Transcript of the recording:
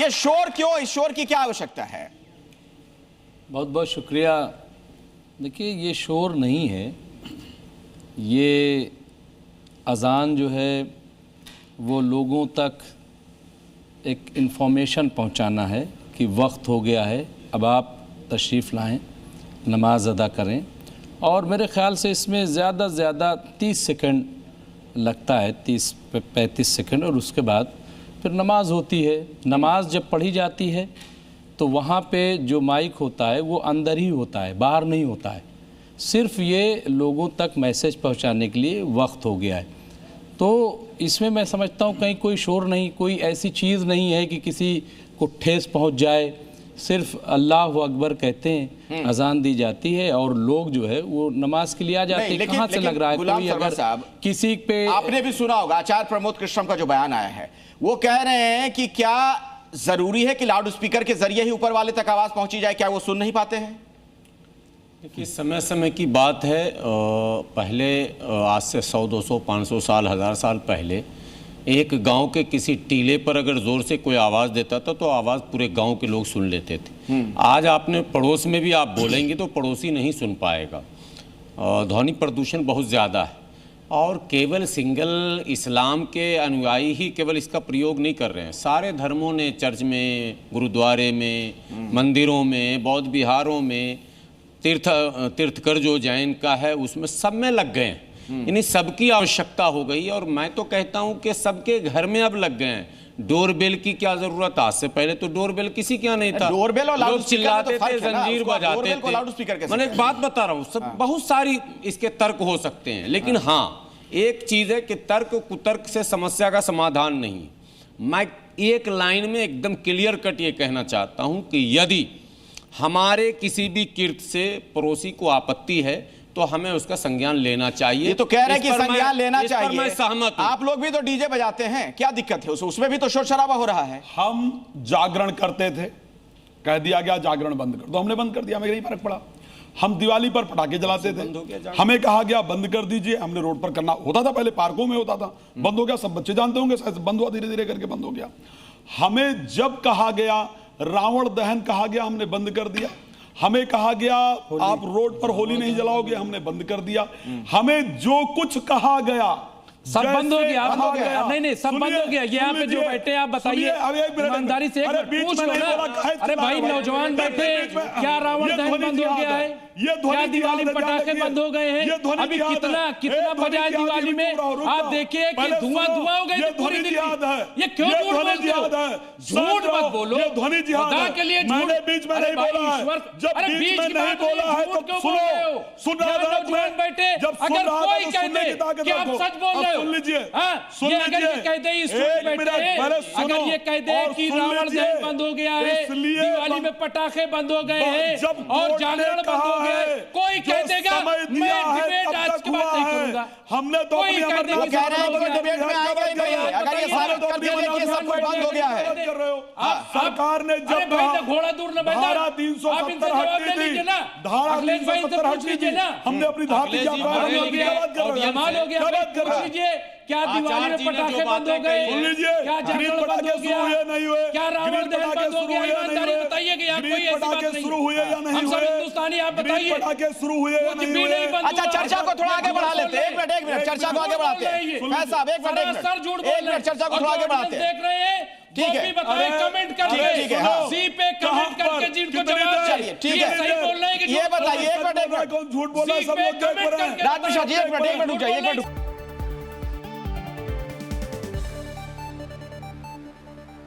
ये शोर क्यों, इस शोर की क्या आवश्यकता है? बहुत बहुत शुक्रिया। देखिए, ये शोर नहीं है, ये अज़ान जो है वो लोगों तक एक इन्फॉर्मेशन पहुंचाना है कि वक्त हो गया है, अब आप तशरीफ़ लाएं, नमाज अदा करें। और मेरे ख़्याल से इसमें ज़्यादा से ज़्यादा 30 सेकंड लगता है, 30-35 सेकंड, और उसके बाद फिर नमाज होती है। नमाज जब पढ़ी जाती है तो वहाँ पे जो माइक होता है वो अंदर ही होता है, बाहर नहीं होता है। सिर्फ ये लोगों तक मैसेज पहुँचाने के लिए वक्त हो गया है। तो इसमें मैं समझता हूँ कहीं कोई शोर नहीं, कोई ऐसी चीज़ नहीं है कि किसी को ठेस पहुँच जाए। सिर्फ अल्लाह अकबर कहते हैं, अजान दी जाती है और लोग जो है वो नमाज के लिए आ जाते हैं। कहाँ से लग रहा है कोई अगर किसी पे, आपने भी सुना होगा आचार्य प्रमोद कृष्णम का जो बयान आया है, वो कह रहे हैं कि क्या जरूरी है कि लाउड स्पीकर के जरिए ही ऊपर वाले तक आवाज पहुंची जाए? क्या वो सुन नहीं पाते हैं? देखिए, समय समय की बात है। पहले आज से 100-200 500 साल, 1000 साल पहले एक गांव के किसी टीले पर अगर जोर से कोई आवाज़ देता था तो आवाज़ पूरे गांव के लोग सुन लेते थे। आज आपने पड़ोस में भी आप बोलेंगे तो पड़ोसी नहीं सुन पाएगा। ध्वनि प्रदूषण बहुत ज़्यादा है और केवल सिंगल इस्लाम के अनुयायी ही केवल इसका प्रयोग नहीं कर रहे हैं। सारे धर्मों ने, चर्च में, गुरुद्वारे में, मंदिरों में, बौद्ध विहारों में, तीर्थकर जो जैन का है उसमें सब में लग गए हैं। यानी सबकी आवश्यकता हो गई। और मैं तो कहता हूं कि सबके घर में अब लग गए हैं। डोरबेल की क्या जरूरत? आज से पहले तो डोरबेल किसी के यहाँ नहीं था। डोरबेल और लोग चिल्लाते थे, जंजीर बजाते थे। मैंने एक बात बता रहा हूँ, सब बहुत सारी इसके तर्क हो सकते हैं, लेकिन हाँ एक चीज है कि तर्क कुतर्क से समस्या का समाधान नहीं। मैं एक लाइन में एकदम क्लियर कट ये कहना चाहता हूं कि यदि हमारे किसी भी किर्त से पड़ोसी को आपत्ति है तो हमें उसका संज्ञान लेना चाहिए। ये तो कह रहे हैं कि संज्ञान लेना चाहिए। मैं सहमत हूं। आप लोग भी तो डीजे बजाते हैं, क्या दिक्कत है? उसमें भी तो शोर शराबा हो रहा है। हम जागरण करते थे, कह दिया गया जागरण बंद कर दो, हमने बंद कर दिया, हमें नहीं फर्क पड़ा। हम दिवाली पर पटाखे जलाते थे, हमें कहा गया बंद कर दीजिए, हमने रोड पर करना होता था, पहले पार्कों में होता था, बंद हो गया। सब बच्चे जानते होंगे, शायद बंद हुआ, धीरे धीरे करके बंद हो गया। हमें जब कहा गया रावण दहन कहा गया, हमने बंद कर दिया। हमें कहा गया आप रोड पर होली नहीं जलाओगे, हमने बंद कर दिया। हमें जो कुछ कहा गया सब बंद हो गया। नहीं, सब बंद हो गया। यहाँ पे जो बैठे आप बताइए ईमानदारी से, पूछ लो ना। अरे भाई, नौजवान बैठे, क्या रावण दहन बंद हो गया है? क्या दिवाली पटाखे बंद हो गए हैं? अभी कितना बजा है दिवाली में? आप देखिए कि धुआं हो गई पूरी दिल्ली। ये क्यों झूठ बोलते हो? झूठ मत बोलो, खुदा के लिए झूठ। बीच में नहीं बोला है, जब बीच में नहीं बोला है तो सुनो। नौजवान बैठे, अगर कोई कह दे कि आप सच बोल रहे हो, सुन लीजिए, अगर ये कह दे अगर ये कह दे कि रावण दहन बंद हो गया है, दिवाली में पटाखे बंद हो गए हैं और जागरण बंद हो गया है, कोई कह देगा मैं डिबेट आज के बाद नहीं करूंगा। हमने तो कह रहे हैं कि डिबेट में आएगा ही नहीं अगर ये साबित कर दिया कि सब कुछ बंद हो गया है। सरकार ने जब घोड़ा दूर न बैठा, धारा 370 हटती थी, धारा 370 हटती थी, हमने अपनी धारा कमाल हो गया। क्या दिवाली में पटाखे बंद हो गए? क्या जागरण बंद हो गया? नहीं हुए? क्या रावण दहन बंद हो गया? ईमानदारी बताइए कि यहाँ कोई ऐसी बात नहीं। शुरू हुए या नहीं? हम सब हिंदुस्तानी, आप बताइए पटाखे शुरू हुए या नहीं हुए? अच्छा, चर्चा को थोड़ा आगे बढ़ा लेते हैं। एक मिनट चर्चा को आगे बढ़ाते हैं साहब, एक मिनट चर्चा को थोड़ा आगे बढ़ाते हैं। देख रहे हैं, ठीक है, कमेंट करके, सी पे कमेंट करके जिनको जवाब चाहिए, ठीक है, सही बोल रहे हैं कि ये बताइए। एक मिनट कौन झूठ बोला? सब लोग राजमिश्रा जी, एक मिनट रुक जाइए।